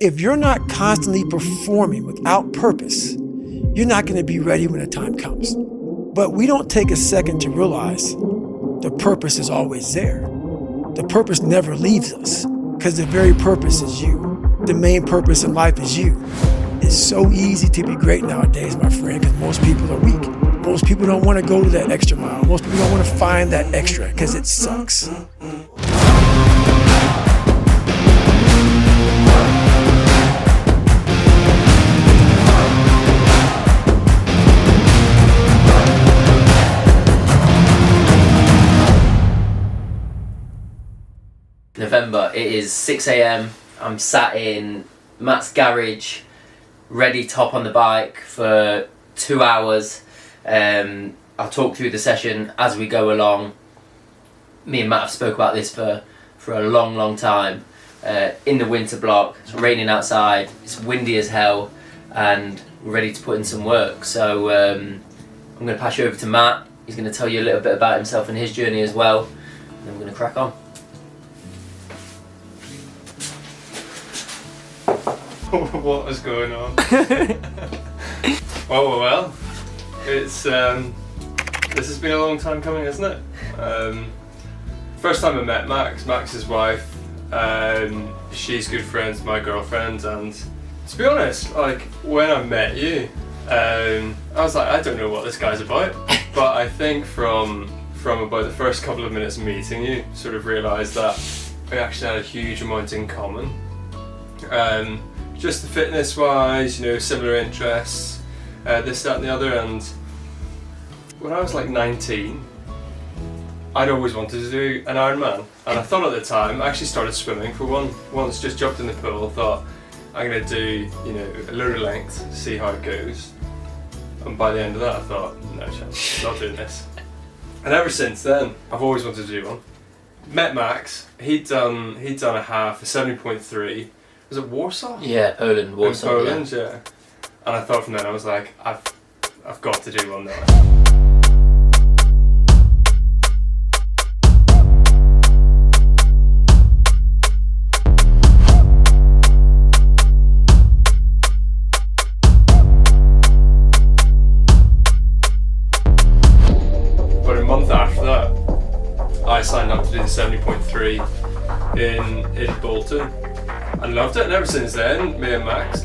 If you're not constantly performing without purpose, you're not going to be ready when the time comes. But we don't take a second to realize the purpose is always there. The purpose never leaves us because the very purpose is you. The main purpose in life is you. It's so easy to be great nowadays, my friend, because most people are weak. Most people don't want to go to that extra mile. Most people don't want to find that extra because it sucks. November, it is 6 a.m. I'm sat in Matt's garage, ready to hop on the bike for 2 hours. I'll talk through the session as we go along. Me and Matt have spoke about this for a long time. In the winter block, it's raining outside, it's windy as hell, and we're ready to put in some work. So I'm going to pass you over to Matt. He's going to tell you a little bit about himself and his journey as well, and then we're going to crack on. What was going on? well, it's this has been a long time coming, isn't it? First time I met Max's wife. She's good friends with my girlfriend, and to be honest, like when I met you, I was like, I don't know what this guy's about, but I think from about the first couple of minutes of meeting you, sort of realised that we actually had a huge amount in common. Just the fitness wise, similar interests, this, that and the other. And when I was like 19, I'd always wanted to do an Ironman. And I thought at the time, I actually started swimming for once, just jumped in the pool, thought I'm going to do, a load of length, see how it goes. And by the end of that I thought, no chance, not doing this. And ever since then, I've always wanted to do one. Met Max, he'd done a half, a 70.3. Was it Warsaw? Yeah, Poland, Warsaw. In Poland, yeah. And I thought from then, I was like, I've got to do one now. But a month after that, I signed up to do the 70.3 in Bolton. And loved it, and ever since then, me and Max,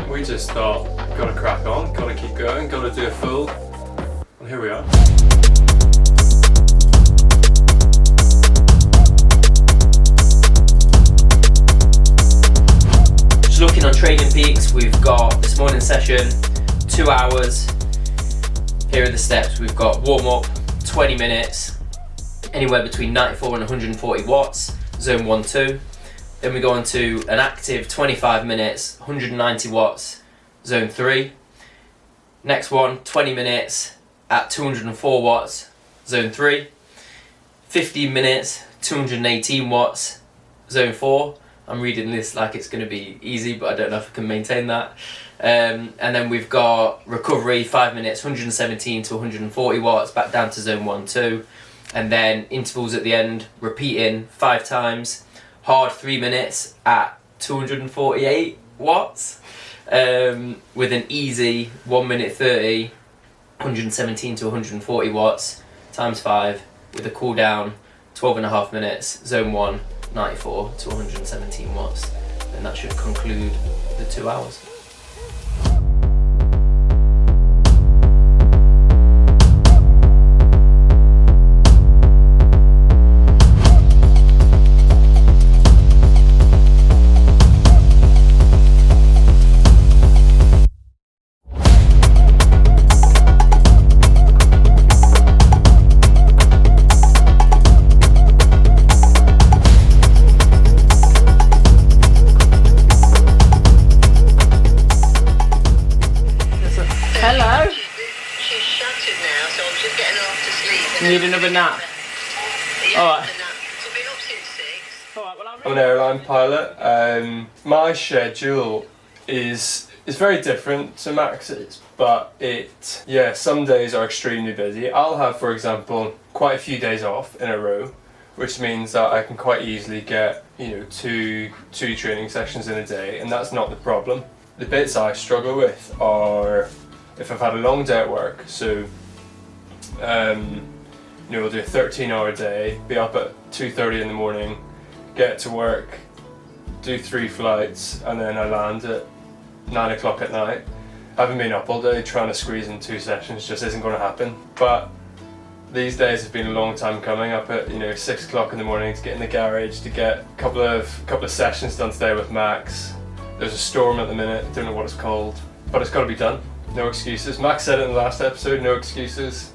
we just thought, gotta crack on, gotta keep going, gotta do a full, and here we are. Just looking on Training Peaks, we've got this morning session, 2 hours. Here are the steps. We've got warm up, 20 minutes, anywhere between 94 and 140 watts, zone 1, 2. Then we go on to an active 25 minutes, 190 watts, zone 3. Next one, 20 minutes at 204 watts, zone 3. 15 minutes, 218 watts, zone 4. I'm reading this like it's going to be easy, but I don't know if I can maintain that. And then we've got recovery, 5 minutes, 117 to 140 watts, back down to zone 1, 2. And then intervals at the end, repeating 5 times. Hard 3 minutes at 248 watts, with an easy 1 minute 30, 117 to 140 watts, times 5, with a cool down, 12.5 minutes, zone 1, 94 to 117 watts. And that should conclude the 2 hours. Need another nap? Yeah, alright. So been up since 6. Alright, well, I'm an airline pilot. My schedule is very different to Max's, but some days are extremely busy. I'll have, for example, quite a few days off in a row, which means that I can quite easily get, two training sessions in a day, and that's not the problem. The bits I struggle with are if I've had a long day at work, so we'll do a 13-hour day, be up at 2:30 in the morning, get to work, do 3 flights, and then I land at 9 o'clock at night. Having been up all day, trying to squeeze in 2 sessions just isn't going to happen. But these days have been a long time coming, up at 6 o'clock in the morning to get in the garage, to get a couple of sessions done today with Max. There's a storm at the minute, don't know what it's called, but it's got to be done. No excuses. Max said it in the last episode, no excuses.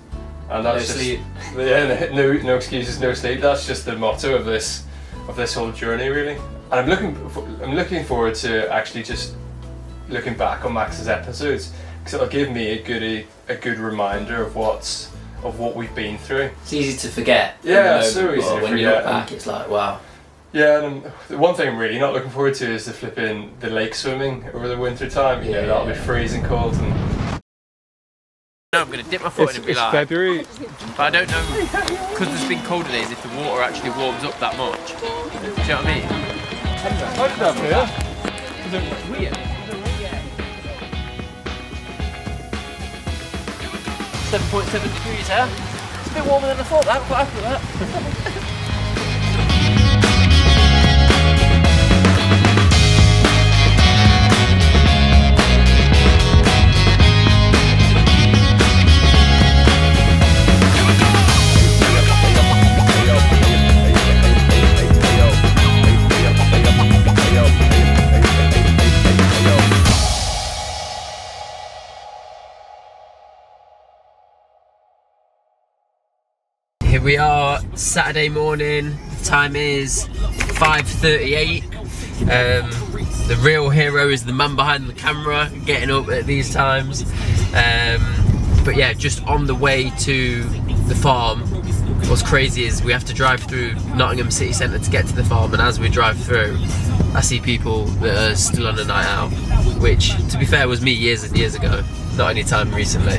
And that's No just sleep. Yeah, no excuses, no sleep. That's just the motto of this whole journey, really. And I'm looking forward to actually just looking back on Max's episodes, because it'll give me a good reminder of what we've been through. It's easy to forget. Yeah, it's so easy to when forget. you look back, it's like, wow. Yeah, and the one thing I'm really not looking forward to is the lake swimming over the winter time. That'll be freezing cold. And I'm going to dip my foot in and be like, February. but I don't know, because there's been colder days, if the water actually warms up that much. Do you know what I mean? How did that feel? Is it Weird. 7.7 degrees, huh? It's a bit warmer than I thought. I'm quite happy with that. Here we are, Saturday morning, time is 5:38. The real hero is the man behind the camera, getting up at these times. But yeah, just on the way to the farm. What's crazy is we have to drive through Nottingham city centre to get to the farm, and as we drive through, I see people that are still on a night out, which, to be fair, was me years and years ago, not any time recently.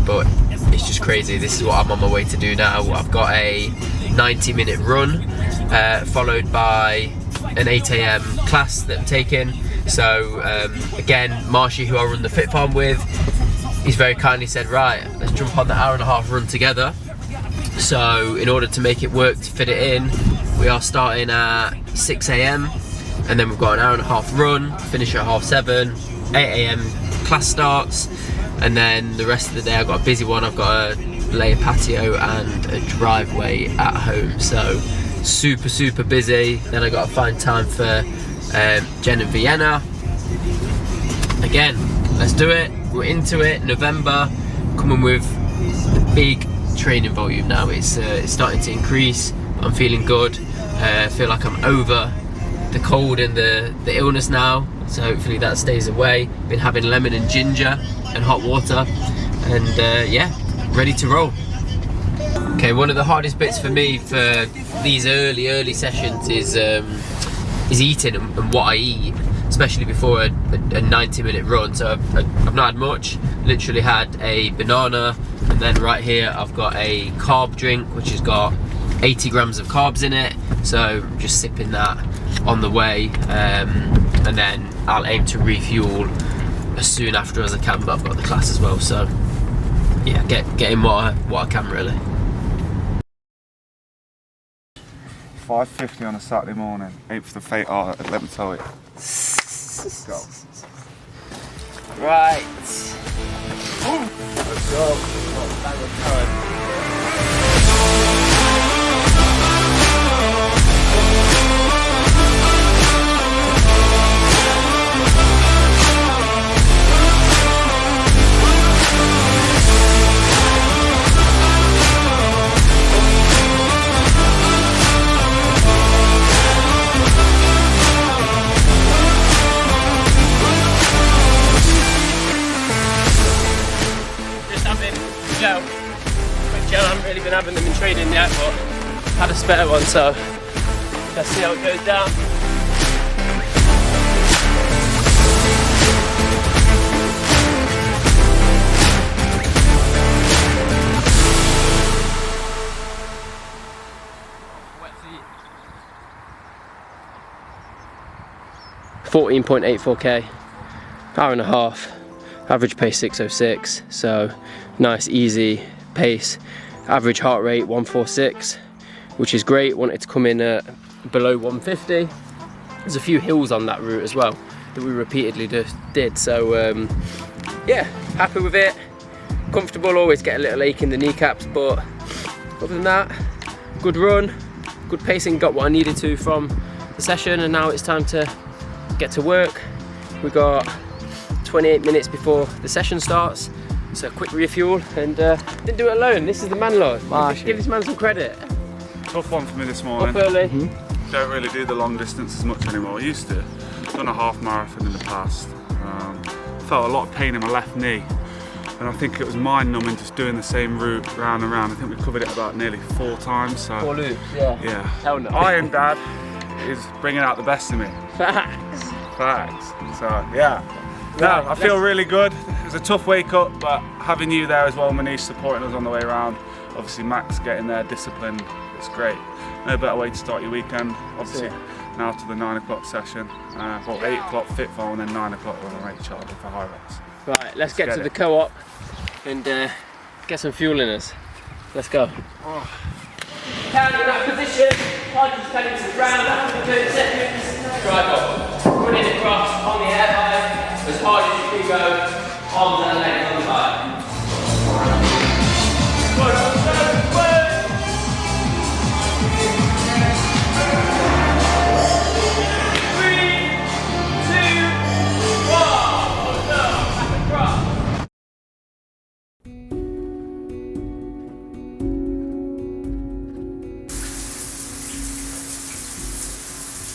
But it's just crazy. This is what I'm on my way to do now. I've got a 90-minute run, followed by an 8 AM class that I'm taking. So again, Marshy, who I run the Fit Farm with, he's very kindly said, right, let's jump on the hour-and-a-half run together. So in order to make it work, to fit it in, we are starting at 6 AM, and then we've got an hour-and-a-half run, finish at 7:30, 8 AM class starts. And then the rest of the day I've got a busy one. I've got to lay a patio and a driveway at home, so super busy. Then I got to find time for Jen and Vienna. Again, let's do it. We're into it. November, coming with the big training volume now. It's starting to increase. I'm feeling good. I feel like I'm over the cold and the illness now, so hopefully that stays away. Been having lemon and ginger and hot water, and yeah, ready to roll. Okay, one of the hardest bits for me for these early sessions is eating and what I eat, especially before a 90-minute run. So I've not had much, literally had a banana, and then right here I've got a carb drink which has got 80 grams of carbs in it, so just sipping that on the way, and then I'll aim to refuel as soon after as I can, but I've got the class as well, so yeah, getting what I can really. 5:50 on a Saturday morning, aim for the fate art, let me tell you. Go. Right. Let's go. Gel. Quick gel, I haven't really been having them in training yet, but had a spare one, so let's see how it goes down. 14.84k, hour and a half, average pace 6:06, so nice easy pace. Average heart rate 146, which is great. Wanted to come in at below 150. There's a few hills on that route as well that we repeatedly did, so yeah, happy with it. Comfortable, always get a little ache in the kneecaps, but other than that, good run, good pacing, got what I needed to from the session, and now it's time to get to work. We got 28 minutes before the session starts, so a quick refuel, and didn't do it alone. This is the man, Lord. Give this man some credit. Tough one for me this morning. Up early. Don't really do the long distance as much anymore. I used to. Done a half marathon in the past. Felt a lot of pain in my left knee, and I think it was mind numbing just doing the same route round and round. I think we covered it about nearly 4 times. So 4 loops, yeah. Yeah. Hell no. Irondad is bringing out the best in me. Facts. Facts. So yeah. No, I feel really good. It was a tough wake up, but having you there as well, Manish, supporting us on the way around. Obviously Max getting there, disciplined, it's great. No better way to start your weekend. Obviously now to the 9 o'clock session. Well, 8 o'clock fit farm and then 9 o'clock when I make charge for high reps. Right, let's get to the co-op and get some fuel in us. Let's go. Oh. Count in that position, punches cutting to the ground after the 30 seconds. Drive up, running across on the air pipe as hard as you can go, arms and legs on the pipe.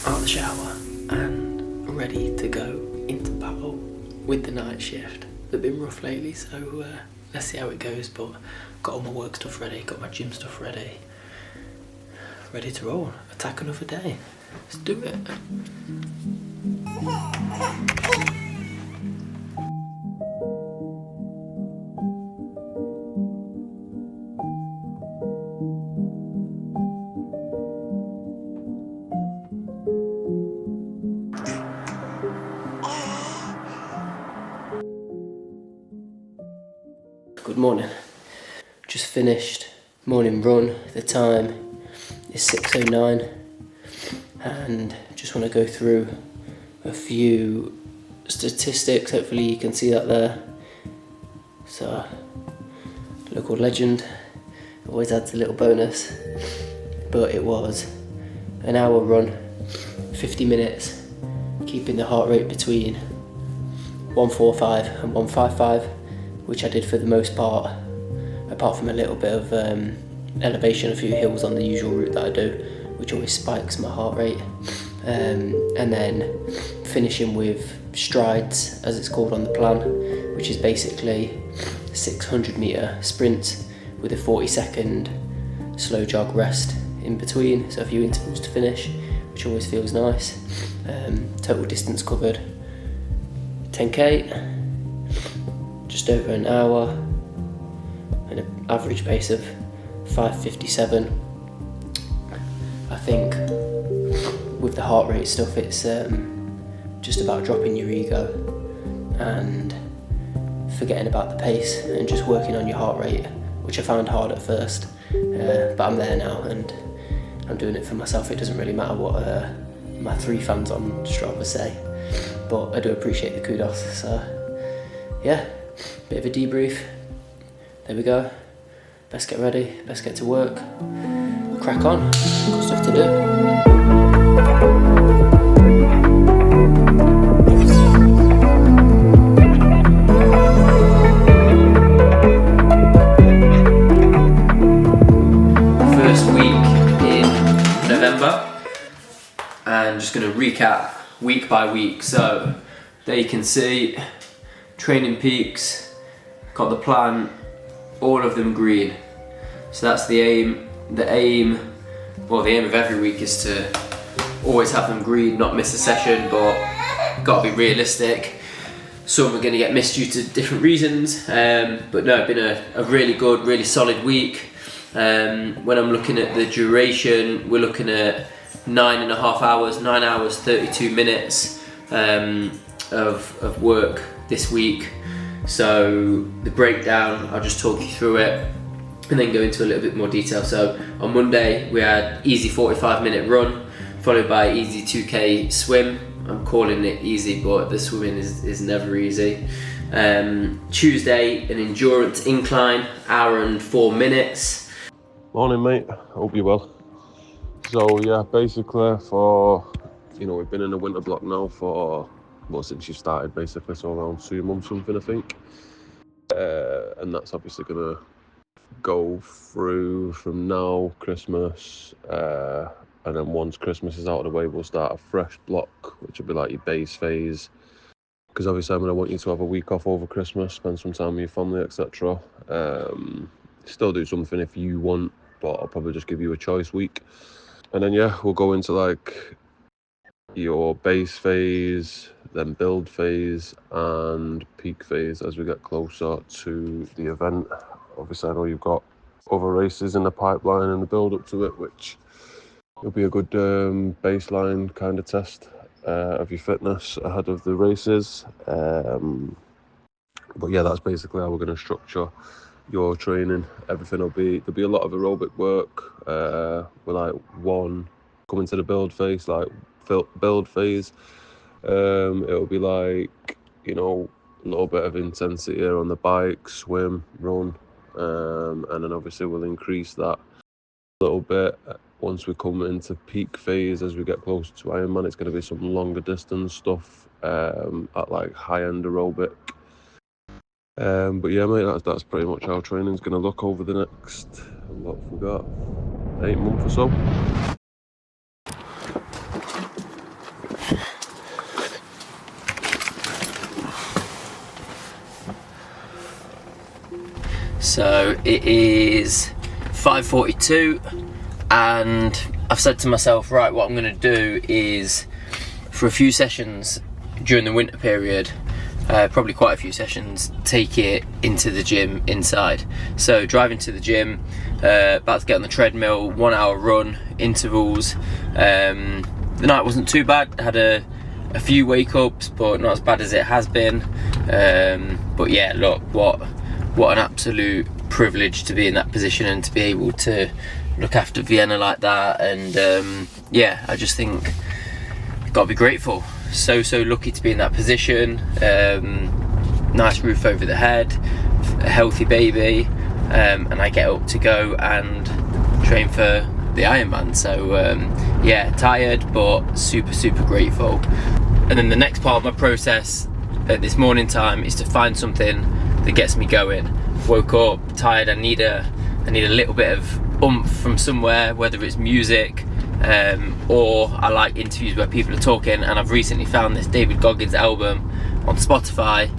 Out of the shower and ready to go into battle with the night shift. They've been rough lately, so let's see how it goes, but got all my work stuff ready, got my gym stuff ready to roll, attack another day. Let's do it. Good morning. Just finished morning run. The time is 6:09, and just want to go through a few statistics. Hopefully you can see that there. So, local legend always adds a little bonus, but it was an hour run, 50 minutes, keeping the heart rate between 145 and 155. Which I did for the most part, apart from a little bit of elevation, a few hills on the usual route that I do, which always spikes my heart rate. And then finishing with strides, as it's called on the plan, which is basically 600 metre sprints with a 40-second slow jog rest in between, so a few intervals to finish, which always feels nice. Total distance covered 10k, just over an hour, and an average pace of 5:57. I think with the heart rate stuff, it's just about dropping your ego and forgetting about the pace and just working on your heart rate, which I found hard at first, but I'm there now and I'm doing it for myself. It doesn't really matter what my 3 fans on Strava say, but I do appreciate the kudos. So yeah, bit of a debrief. There we go. Best get ready, best get to work. Crack on, got stuff to do. First week in November, and just going to recap week by week. So there you can see training peaks, got the plan, all of them green. So that's the aim. The aim of every week is to always have them green, not miss a session, but gotta be realistic. Some are gonna get missed due to different reasons, but no, it's been a really good, really solid week. When I'm looking at the duration, we're looking at 9.5 hours, 9 hours, 32 minutes. of work this week. So the breakdown, I'll just talk you through it and then go into a little bit more detail. So on Monday we had easy 45-minute run followed by easy 2k swim. I'm calling it easy, but the swimming is never easy. Tuesday, an endurance incline, hour and 4 minutes. Morning, mate. Hope you're well. So yeah, basically we've been in a winter block now for, since you started basically, so around 2 months something, I think. And that's obviously gonna go through from now, Christmas, and then once Christmas is out of the way, we'll start a fresh block, which will be like your base phase. Because obviously I'm going to want you to have a week off over Christmas, spend some time with your family, etc. Still do something if you want, but I'll probably just give you a choice week. And then yeah, we'll go into like your base phase, then build phase and peak phase as we get closer to the event. Obviously I know you've got other races in the pipeline and the build up to it, which will be a good baseline kind of test of your fitness ahead of the races. But yeah, that's basically how we're going to structure your training. There'll be a lot of aerobic work. We're like coming to the build phase, it'll be like, a little bit of intensity here on the bike, swim, run, and then obviously we'll increase that a little bit once we come into peak phase. As we get closer to Ironman, it's going to be some longer distance stuff at like high-end aerobic. But yeah, mate, that's pretty much how training's going to look over the next, what have we got, 8 months or so. So it is 5:42 and I've said to myself, right, what I'm going to do is for a few sessions during the winter period, probably quite a few sessions, take it into the gym inside. So driving to the gym, about to get on the treadmill, 1 hour run, intervals. The night wasn't too bad, had a few wake ups, but not as bad as it has been. But yeah, look, what an absolute privilege to be in that position and to be able to look after Vienna like that. And yeah, I just think gotta be grateful. So lucky to be in that position. Nice roof over the head, a healthy baby, and I get up to go and train for the Ironman. So yeah, tired but super grateful. And then the next part of my process at this morning time is to find something that gets me going. Woke up tired, I need a little bit of oomph from somewhere, whether it's music or I like interviews where people are talking, and I've recently found this David Goggins album on Spotify.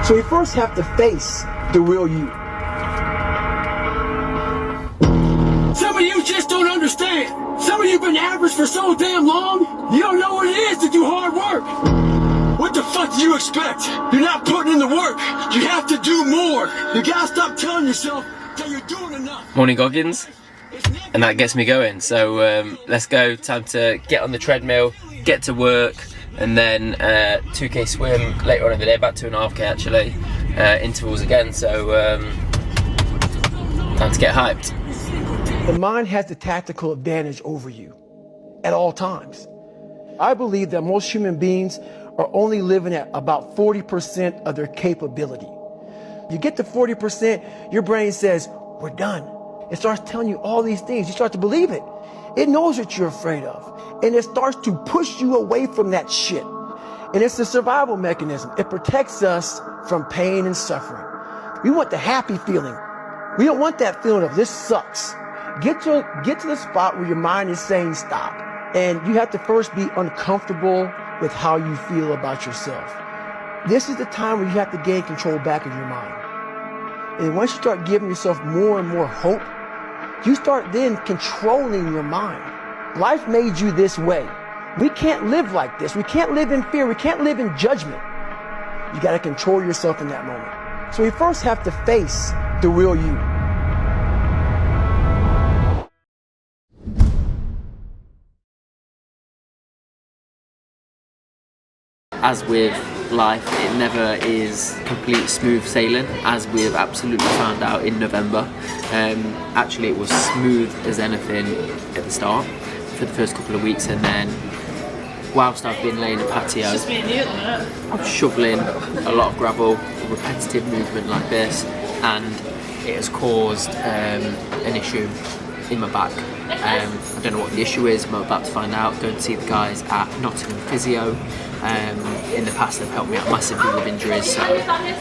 So you first have to face the real you. Some of you just don't understand. Some of you been average for so damn long, you don't know what it is to do hard work. What the fuck do you expect? You're not putting in the work. You have to do more. You gotta stop telling yourself that you're doing enough. Morning Goggins, and that gets me going. So let's go. Time to get on the treadmill, get to work, and then 2k swim later on in the day, about 2.5k actually, intervals again. So time to get hyped. The mind has the tactical advantage over you at all times. I believe that most human beings are only living at about 40% of their capability. You get to 40%, your brain says, we're done. It starts telling you all these things. You start to believe it. It knows what you're afraid of. And it starts to push you away from that shit. And it's the survival mechanism. It protects us from pain and suffering. We want the happy feeling. We don't want that feeling of this sucks. Get to the spot where your mind is saying stop. And you have to first be uncomfortable with how you feel about yourself. This is the time where you have to gain control back of your mind. And once you start giving yourself more and more hope, you start then controlling your mind. Life made you this way. We can't live like this. We can't live in fear. We can't live in judgment. You got to control yourself in that moment. So you first have to face the real you. as with life, it never is complete smooth sailing, as we've absolutely found out in November. Actually, it was smooth as anything at the start for the first couple of weeks, and then whilst I've been laying a patio, I'm shoveling a lot of gravel, repetitive movement like this, and it has caused an issue in my back. I don't know what the issue is, I'm about to find out. Going to see the guys at Nottingham Physio. In the past they've helped me out massively with injuries, so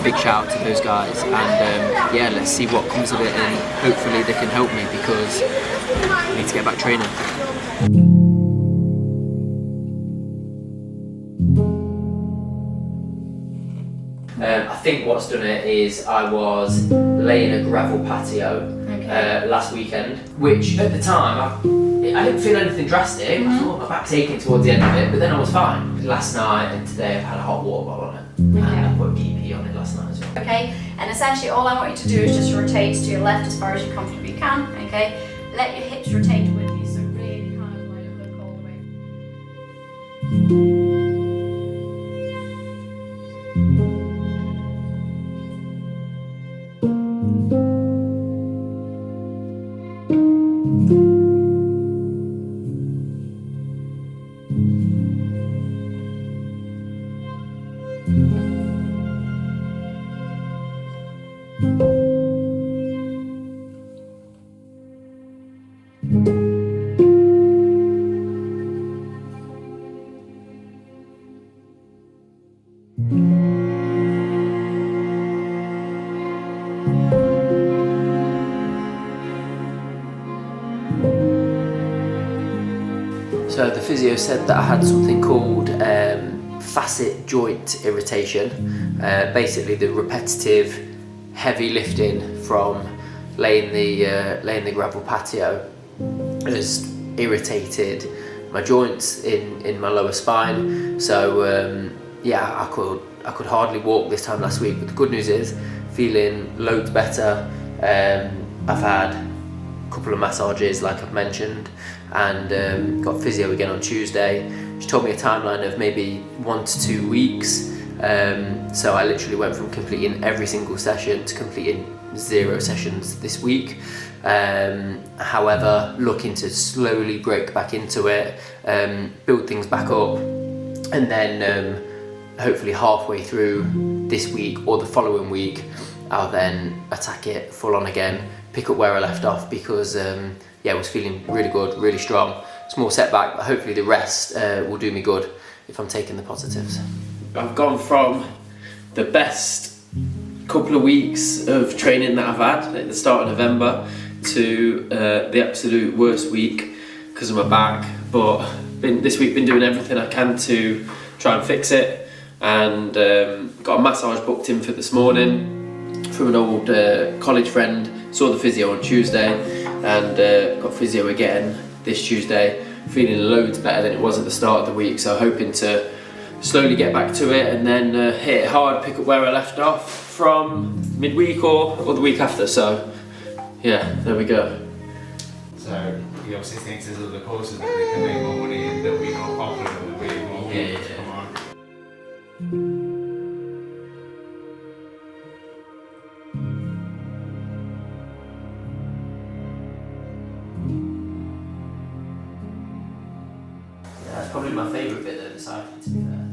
big shout out to those guys, and yeah, let's see what comes of it, and hopefully they can help me, because I need to get back training. I think what's done it is I was laying a gravel patio last weekend, which at the time I didn't feel anything drastic. I thought my back's aching towards the end of it, but then I was fine. Last night and today I've had a hot water bottle on it, and I put DP on it last night as well. Okay, and essentially all I want you to do is just rotate to your left as far as you comfortably can. Okay, let your hips rotate with you, so really kind of like look all the way. So the physio said that I had something called facet joint irritation. Basically, the repetitive, heavy lifting from laying the gravel patio has irritated my joints in my lower spine. So yeah, I could hardly walk this time last week. But the good news is, feeling loads better. I've had a couple of massages, like I've mentioned, and got physio again on Tuesday. She told me a timeline of maybe 1 to 2 weeks. So I literally went from completing every single session to completing 0 sessions this week. However, looking to slowly break back into it, build things back up, and then hopefully halfway through this week or the following week, I'll then attack it full on again, pick up where I left off, because yeah, I was feeling really good, really strong. Small setback, but hopefully the rest will do me good if I'm taking the positives. I've gone from the best couple of weeks of training that I've had at the start of November to the absolute worst week because of my back, but this week been doing everything I can to try and fix it, and got a massage booked in for this morning from an old college friend. Saw the physio on Tuesday, and got physio again this Tuesday. Feeling loads better than it was at the start of the week, so hoping to slowly get back to it and then hit it hard, pick up where I left off from midweek or the week after. So yeah, there we go. So he obviously thinks there's other courses that they can make more money and they'll be more popular and there'll be more people to come on. That's probably my favourite bit of the cycling, to be fair,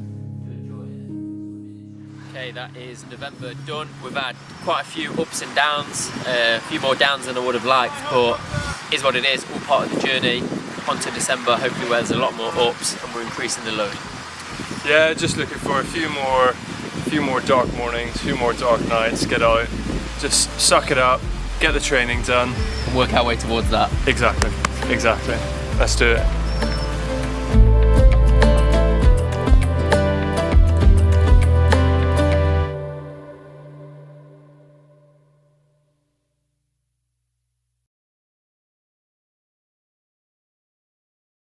to enjoy it. Okay, that is November done. We've had quite a few ups and downs, a few more downs than I would have liked, but is what it is, all part of the journey. On to December, hopefully where there's a lot more ups and we're increasing the load. Yeah, just looking for a few more dark mornings, a few more dark nights, get out, just suck it up, get the training done. And work our way towards that. Exactly. Let's do it.